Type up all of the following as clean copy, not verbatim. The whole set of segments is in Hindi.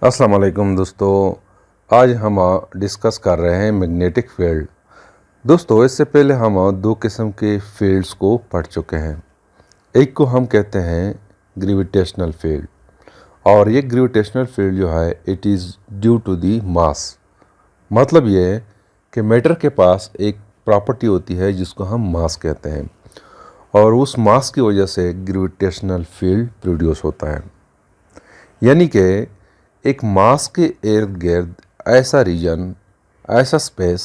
अस्सलाम वालेकुम दोस्तों। आज हम डिस्कस कर रहे हैं मैग्नेटिक फील्ड। दोस्तों, इससे पहले हम दो किस्म के फील्ड्स को पढ़ चुके हैं। एक को हम कहते हैं ग्रेविटेशनल फील्ड, और ये ग्रेविटेशनल फील्ड जो है it is due to the mass. मतलब ये है कि मैटर के पास एक प्रॉपर्टी होती है जिसको हम मास कहते हैं, और उस मास की वजह से ग्रेविटेशनल फील्ड प्रोड्यूस होता है। यानी कि एक मास के इर्द गिर्द ऐसा रीजन, ऐसा स्पेस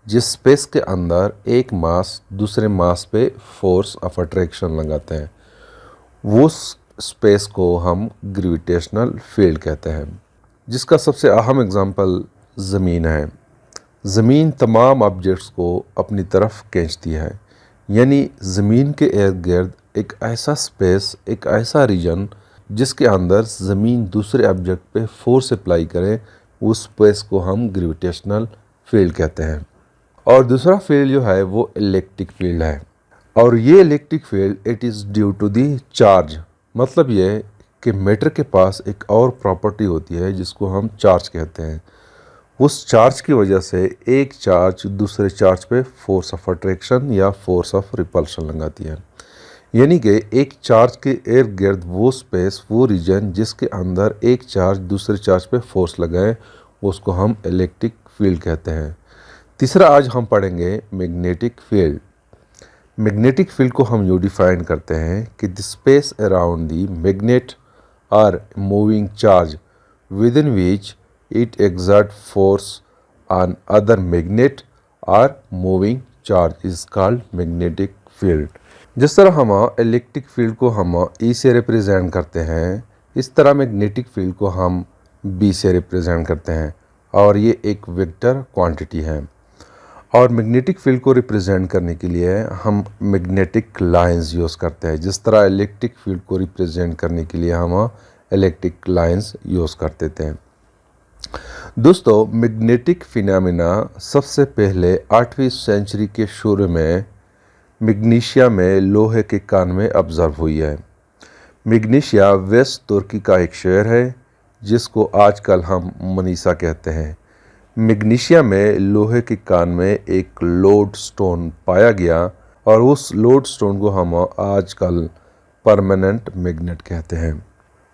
जिस स्पेस के अंदर एक मास दूसरे मास पे फोर्स ऑफ अट्रैक्शन लगाते हैं, वो स्पेस को हम ग्रेविटेशनल फील्ड कहते हैं। जिसका सबसे अहम एग्जांपल ज़मीन है। ज़मीन तमाम ऑब्जेक्ट्स को अपनी तरफ खींचती है। यानी ज़मीन के इर्द गिर्द एक ऐसा स्पेस, एक ऐसा रीजन जिसके अंदर ज़मीन दूसरे ऑब्जेक्ट पे फोर्स अप्लाई करे, उस स्पेस को हम ग्रेविटेशनल फील्ड कहते हैं। और दूसरा फील्ड जो है वो इलेक्ट्रिक फील्ड है, और ये electric field it is due to the charge. मतलब ये कि मैटर के पास एक और प्रॉपर्टी होती है जिसको हम चार्ज कहते हैं। उस चार्ज की वजह से एक चार्ज दूसरे चार्ज पे फोर्स ऑफ अट्रैक्शन या फोर्स ऑफ रिपल्शन लगाती है। यानी कि एक चार्ज के इर्द गिर्द वो स्पेस, वो रीजन जिसके अंदर एक चार्ज दूसरे चार्ज पे फोर्स लगाए, उसको हम इलेक्ट्रिक फील्ड कहते हैं। तीसरा आज हम पढ़ेंगे मैग्नेटिक फील्ड। मैग्नेटिक फील्ड को हम यूँ डिफाइन करते हैं कि the space around the magnet or moving charge within which it exert force on other magnet or moving charge is called magnetic field. जिस तरह हम इलेक्ट्रिक फील्ड को हम ई से रिप्रेजेंट करते हैं, इस तरह मैग्नेटिक फील्ड को हम बी से रिप्रेजेंट करते हैं, और ये एक वेक्टर क्वांटिटी है। और मैग्नेटिक फील्ड को रिप्रेजेंट करने के लिए हम मैग्नेटिक लाइंस यूज़ करते हैं। जिस तरह इलेक्ट्रिक फील्ड को रिप्रेजेंट करने के लिए हम इलेक्ट्रिक लाइंस यूज़ करते थे। दोस्तों, मैग्नेटिक फिनोमेना सबसे पहले 8वीं सेंचुरी के शुरू में मैग्नीशिया में लोहे के कान में ऑब्जर्व हुई है। मैग्नीशिया वेस्ट तुर्की का एक शहर है जिसको आजकल हम मनीसा कहते हैं। मैग्नीशिया में लोहे के कान में एक लोड स्टोन पाया गया, और उस लोड स्टोन को हम आजकल परमानेंट मैग्नेट कहते हैं।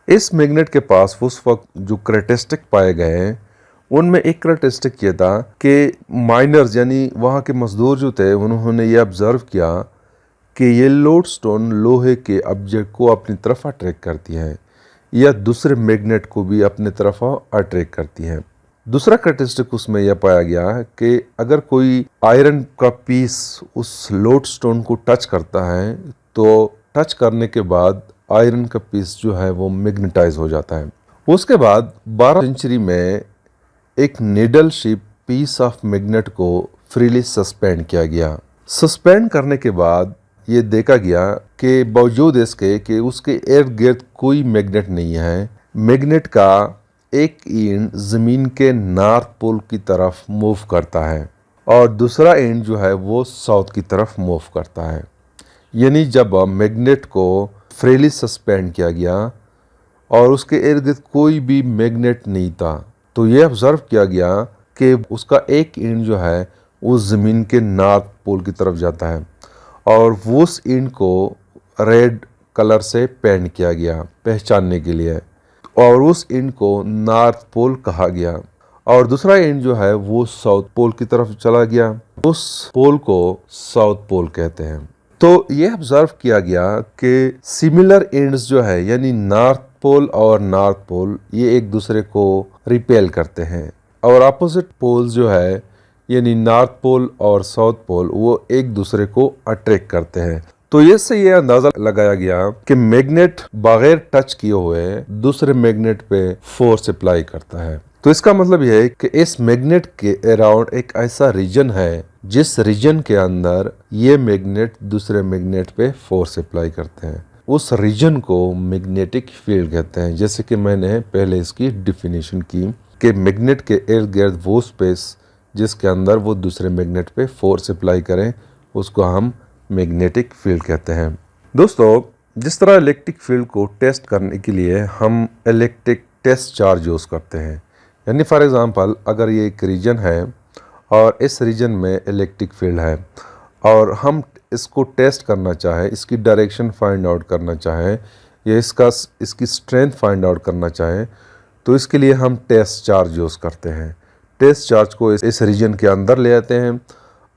इस मैग्नेट के पास उस वक्त जो करैक्टरिस्टिक पाए गए, उनमें एक करैक्टरिस्टिक ये था कि माइनर्स यानी वहाँ के मजदूर जो थे, उन्होंने ये ऑब्ज़र्व किया कि ये लोड स्टोन लोहे के ऑब्जेक्ट को अपनी तरफ अट्रैक्ट करती है, या दूसरे मैग्नेट को भी अपनी तरफ अट्रैक्ट करती है। दूसरा करैक्टरिस्टिक उसमें यह पाया गया कि अगर कोई आयरन का पीस उस लोड स्टोन को टच करता है, तो टच करने के बाद आयरन का पीस जो है वो मैग्नेटाइज हो जाता है। उसके बाद 12 सेंचुरी में एक needle shape piece of magnet को फ्रीली सस्पेंड किया गया। सस्पेंड करने के बाद ये देखा गया कि बावजूद इसके कि उसके इर्द गिर्द कोई मैग्नेट नहीं है, मैग्नेट का एक एंड ज़मीन के नॉर्थ पोल की तरफ मूव करता है, और दूसरा एंड जो है वो साउथ की तरफ मूव करता है। यानी जब मैग्नेट को फ्रीली सस्पेंड किया गया और उसके इर्द गिर्द कोई भी मैग्नेट नहीं था, तो ये ऑब्जर्व किया गया कि उसका एक एंड जो है वो ज़मीन के नॉर्थ पोल की तरफ जाता है, और वो उस एंड को रेड कलर से पेंट किया गया पहचानने के लिए, और उस एंड को नॉर्थ पोल कहा गया। और दूसरा एंड जो है वो साउथ पोल की तरफ चला गया, उस पोल को साउथ पोल कहते हैं। तो ये ऑब्जर्व किया गया कि सिमिलर एंड्स जो है यानी नॉर्थ पोल और नॉर्थ पोल ये एक दूसरे को रिपेल करते हैं, और अपोजिट पोल्स जो है यानी नॉर्थ पोल और साउथ पोल वो एक दूसरे को अट्रैक्ट करते हैं। तो इससे ये अंदाजा लगाया गया कि मैग्नेट बगैर टच किए हुए दूसरे मैग्नेट पे फोर्स अप्लाई करता है। तो इसका मतलब यह है कि इस मैग्नेट के अराउंड एक ऐसा रीजन है जिस रीजन के अंदर ये मैग्नेट दूसरे मैग्नेट पे फोर्स अप्लाई करते हैं। उस रीजन को मैग्नेटिक फील्ड कहते हैं। जैसे कि मैंने पहले इसकी डिफिनेशन की कि मैग्नेट के इर्द गिर्द वो स्पेस जिसके अंदर वो दूसरे मैग्नेट पे फोर्स अप्लाई करें, उसको हम मैग्नेटिक फील्ड कहते हैं। दोस्तों, जिस तरह इलेक्ट्रिक फील्ड को टेस्ट करने के लिए हम इलेक्ट्रिक टेस्ट चार्ज यूज़ करते हैं। यानी फॉर एग्ज़ाम्पल अगर ये एक रीजन है और इस रीजन में इलेक्ट्रिक फील्ड है और हम इसको टेस्ट करना चाहें, इसकी डायरेक्शन फाइंड आउट करना चाहें या इसकी स्ट्रेंथ फाइंड आउट करना चाहें, तो इसके लिए हम टेस्ट चार्ज यूज़ करते हैं। टेस्ट चार्ज को इस रीजन के अंदर ले आते हैं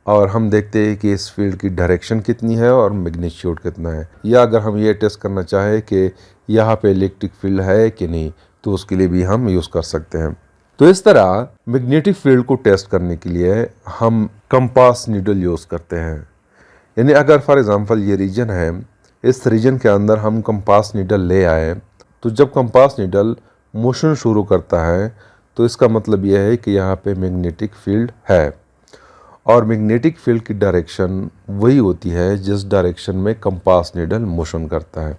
और हम देखते हैं कि इस फील्ड की डायरेक्शन कितनी है और मैग्नीट्यूड कितना है। या अगर हम ये टेस्ट करना चाहें कि यहाँ पे इलेक्ट्रिक फील्ड है कि नहीं, तो उसके लिए भी हम यूज़ कर सकते हैं। तो इस तरह मैग्नेटिक फील्ड को टेस्ट करने के लिए हम कंपास नीडल यूज़ करते हैं। यानी अगर फॉर एग्ज़ाम्पल ये रीजन है, इस रीजन के अंदर हम कंपास नीडल ले आए, तो जब कंपास नीडल मोशन शुरू करता है तो इसका मतलब यह है कि यहाँ पे मैग्नेटिक फील्ड है और मैग्नेटिक फील्ड की डायरेक्शन वही होती है जिस डायरेक्शन में कंपास नीडल मोशन करता है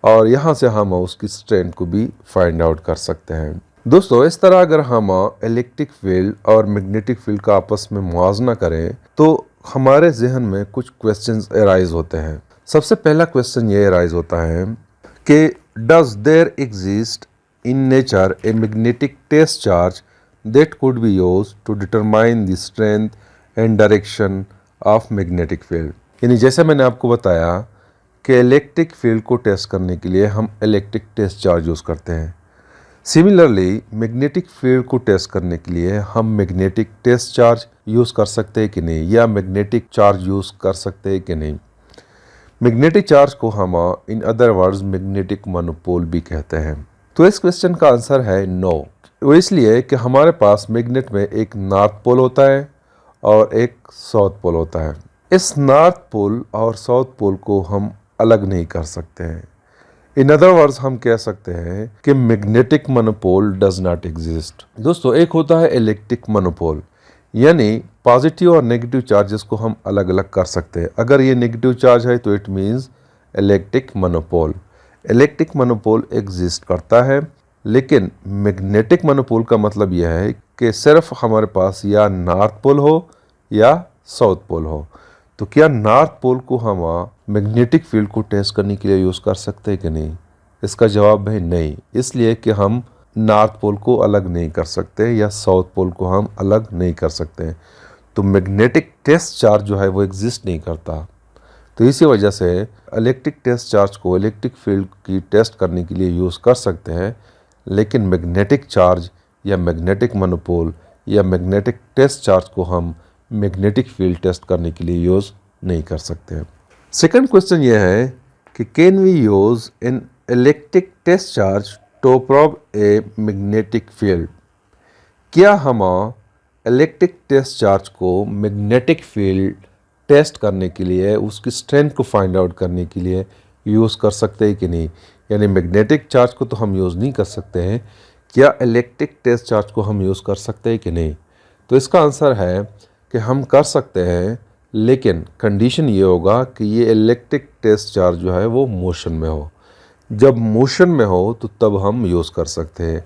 और यहाँ से हम उसकी स्ट्रेंथ को भी फाइंड आउट कर सकते हैं। दोस्तों, इस तरह अगर हम इलेक्ट्रिक फील्ड और मैग्नेटिक फील्ड का आपस में मुआवजा करें तो हमारे जहन में कुछ क्वेश्चंस अराइज होते हैं। सबसे पहला क्वेश्चन ये अराइज होता है कि does there exist in nature a magnetic test charge that could be used to determine the strength and direction of magnetic field. यानी जैसे मैंने आपको बताया कि इलेक्ट्रिक फील्ड को टेस्ट करने के लिए हम इलेक्ट्रिक टेस्ट चार्ज यूज़ करते हैं। सिमिलरली मैग्नेटिक फील्ड को टेस्ट करने के लिए हम मैग्नेटिक टेस्ट चार्ज यूज़ कर सकते हैं कि नहीं, या मैग्नेटिक चार्ज यूज़ कर सकते हैं कि नहीं। मैग्नेटिक चार्ज को हम in other words magnetic monopole भी कहते हैं। तो इस क्वेश्चन का आंसर है नो। वो इसलिए कि हमारे पास मैग्नेट में एक नॉर्थ पोल होता है और एक साउथ पोल होता है। इस नॉर्थ पोल और साउथ पोल को हम अलग नहीं कर सकते हैं। इन अदर वर्ड्स हम कह सकते हैं कि magnetic monopole does not exist. दोस्तों, एक होता है इलेक्ट्रिक मोनोपोल, यानी पॉजिटिव और नेगेटिव चार्जेस को हम अलग अलग कर सकते हैं। अगर ये नेगेटिव चार्ज है तो it means electric monopole. Electric monopole exist करता है, लेकिन मैग्नेटिक मोनोपोल का मतलब यह है कि सिर्फ हमारे पास या नॉर्थ पोल हो या साउथ पोल हो। तो क्या नॉर्थ पोल को हम मैग्नेटिक फील्ड को टेस्ट करने के लिए यूज़ कर सकते हैं कि नहीं? इसका जवाब है नहीं, इसलिए कि हम नॉर्थ पोल को अलग नहीं कर सकते या साउथ पोल को हम अलग नहीं कर सकते। तो मैग्नेटिक टेस्ट चार्ज जो है वो एग्जिस्ट नहीं करता। तो इसी वजह से इलेक्ट्रिक टेस्ट चार्ज को इलेक्ट्रिक फील्ड की टेस्ट करने के लिए यूज़ कर सकते हैं, लेकिन मैग्नेटिक चार्ज या मैग्नेटिक मोनोपोल या मैग्नेटिक टेस्ट चार्ज को हम मैग्नेटिक फील्ड टेस्ट करने के लिए यूज़ नहीं कर सकते हैं। सेकंड क्वेश्चन ये है कि can we use an electric test charge to prove a magnetic field. क्या हम इलेक्ट्रिक टेस्ट चार्ज को मैग्नेटिक फील्ड टेस्ट करने के लिए, उसकी स्ट्रेंथ को फाइंड आउट करने के लिए यूज़ कर सकते हैं कि नहीं? यानी मैग्नेटिक चार्ज को तो हम यूज़ नहीं कर सकते हैं, क्या इलेक्ट्रिक टेस्ट चार्ज को हम यूज़ कर सकते हैं कि नहीं? तो इसका आंसर है कि हम कर सकते हैं, लेकिन कंडीशन ये होगा कि ये इलेक्ट्रिक टेस्ट चार्ज जो है वो मोशन में हो। जब मोशन में हो तो तब हम यूज़ कर सकते हैं,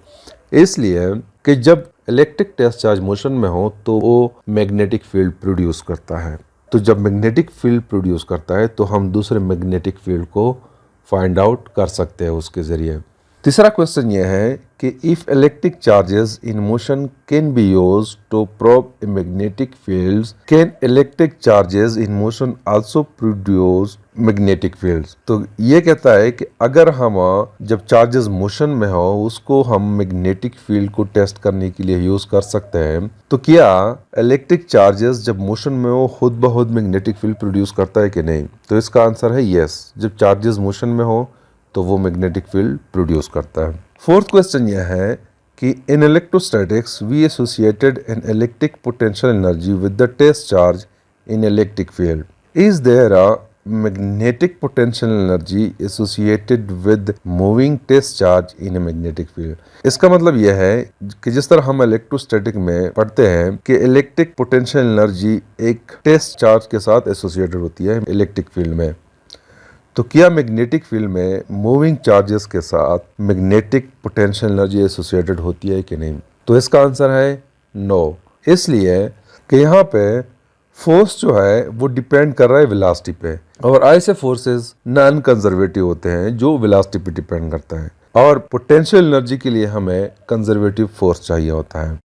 इसलिए कि जब इलेक्ट्रिक टेस्ट चार्ज मोशन में हो तो वो मैग्नेटिक फील्ड प्रोड्यूस करता है। तो जब मैग्नेटिक फील्ड प्रोड्यूस करता है तो हम दूसरे मैग्नेटिक फील्ड को फाइंड आउट कर सकते हैं उसके ज़रिए। तीसरा क्वेश्चन ये है कि if electric charges in motion can be used to prove a magnetic fields, can electric charges in motion also produce magnetic fields. तो ये कहता है कि अगर हम जब चार्जेस मोशन में हो उसको हम मैग्नेटिक फील्ड को टेस्ट करने के लिए यूज़ कर सकते हैं, तो क्या इलेक्ट्रिक चार्जेस जब मोशन में हो खुद ब खुद मैग्नेटिक फील्ड प्रोड्यूस करता है कि नहीं? तो इसका आंसर है यस। जब चार्जेस मोशन में हो तो वो मैग्नेटिक फील्ड प्रोड्यूस करता है। फोर्थ क्वेश्चन यह है कि in electrostatics we associated an electric potential energy with the test charge in electric field. Is there a magnetic potential energy associated with moving test charge in a magnetic field? इसका मतलब यह है कि जिस तरह हम इलेक्ट्रोस्टैटिक में पढ़ते हैं कि इलेक्ट्रिक पोटेंशियल एनर्जी एक टेस्ट चार्ज के साथ एसोसिएटेड होती है इलेक्ट्रिक फील्ड में, तो क्या मैग्नेटिक फील्ड में मूविंग चार्जेस के साथ मैग्नेटिक पोटेंशियल एनर्जी एसोसिएटेड होती है कि नहीं? तो इसका आंसर है नो, इसलिए कि यहाँ पे फोर्स जो है वो डिपेंड कर रहा है वेलोसिटी पे, और ऐसे फोर्सेस नॉन कंजर्वेटिव होते हैं जो वेलोसिटी पे डिपेंड करता है। और पोटेंशियल एनर्जी के लिए हमें कंजर्वेटिव फोर्स चाहिए होता है।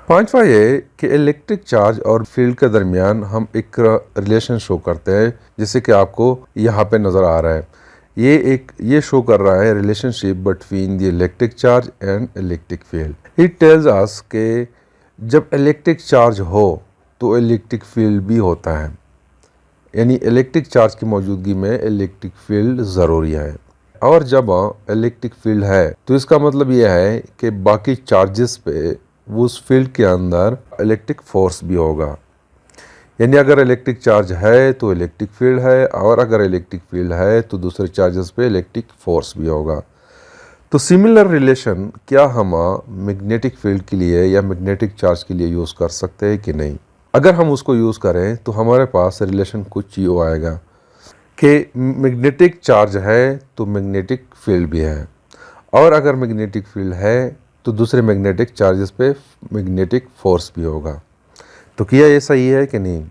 पांचवा ये कि इलेक्ट्रिक चार्ज और फील्ड के दरमियान हम एक रिलेशन शो करते हैं, जैसे कि आपको यहाँ पे नज़र आ रहा है। ये शो कर रहा है relationship between the electric charge and electric field. It tells us के जब इलेक्ट्रिक चार्ज हो तो इलेक्ट्रिक फील्ड भी होता है, यानी इलेक्ट्रिक चार्ज की मौजूदगी में इलेक्ट्रिक फील्ड ज़रूरी है। और जब इलेक्ट्रिक फील्ड है तो इसका मतलब यह है कि बाकी चार्जेस पे उस फील्ड के अंदर इलेक्ट्रिक फोर्स भी होगा। यानी अगर इलेक्ट्रिक चार्ज है तो इलेक्ट्रिक फील्ड है, और अगर इलेक्ट्रिक फील्ड है तो दूसरे चार्जेस पे इलेक्ट्रिक फोर्स भी होगा। तो सिमिलर रिलेशन क्या हम मैग्नेटिक फील्ड के लिए या मैग्नेटिक चार्ज के लिए यूज़ कर सकते हैं कि नहीं? अगर हम उसको यूज़ करें तो हमारे पास रिलेशन कुछ यूँ आएगा कि मैग्नेटिक चार्ज है तो मैग्नेटिक फील्ड भी है, और अगर मैग्नेटिक फील्ड है तो दूसरे मैग्नेटिक चार्जेस पे मैग्नेटिक फोर्स भी होगा। तो क्या ये सही है कि नहीं?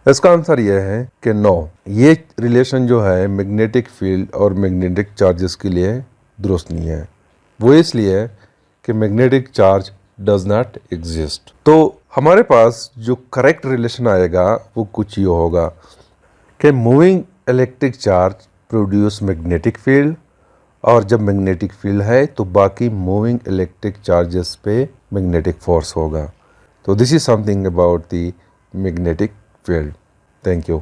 इसका आंसर यह है कि नो, ये रिलेशन जो है मैग्नेटिक फील्ड और मैग्नेटिक चार्जेस के लिए दुरुस्त नहीं है। वो इसलिए कि magnetic charge does not exist. तो हमारे पास जो करेक्ट रिलेशन आएगा वो कुछ ये होगा कि moving electric charge produce magnetic field, और जब मैग्नेटिक फील्ड है तो बाकी मूविंग इलेक्ट्रिक चार्जेस पे मैग्नेटिक फोर्स होगा। तो this is something about the magnetic field. Thank you.